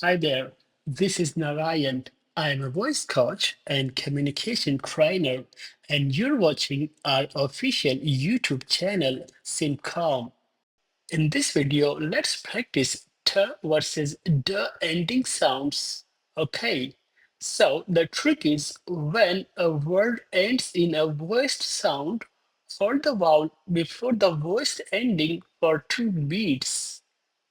Hi there, this is Narayan. I am a voice coach and communication trainer, and you're watching our official YouTube channel, Simcom. In this video, let's practice t versus d ending sounds. Okay, so the trick is when a word ends in a voiced sound, hold the vowel before the voiced ending for 2 beats.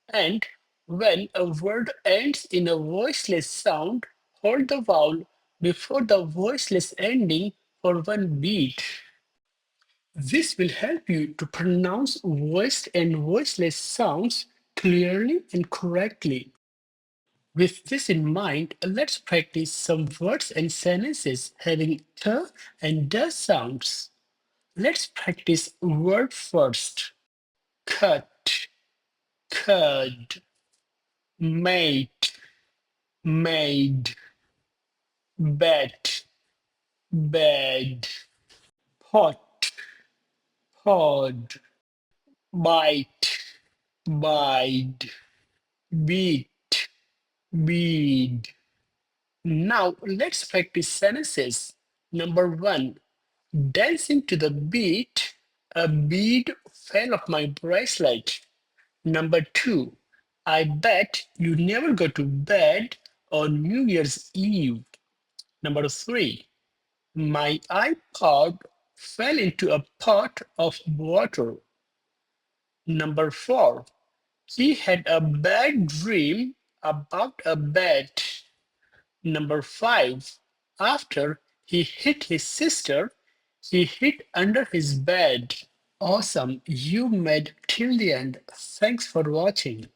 And when a word ends in a voiceless sound, hold the vowel before the voiceless ending for 1 beat. This will help you to pronounce voiced and voiceless sounds clearly and correctly. With this in mind, let's practice some words and sentences having t and d sounds. Let's practice word first. Cut, cud, mate, made, bet, bed, pot, pod, bite, bide, beat, bead. Now let's practice sentences. Number one, dancing to the beat, a bead fell off my bracelet. Number two, I bet you never go to bed on New Year's Eve. Number three, my iPod fell into a pot of water. Number four, he had a bad dream about a bat. Number five, after he hit his sister, he hid under his bed. Awesome, you made till the end. Thanks for watching.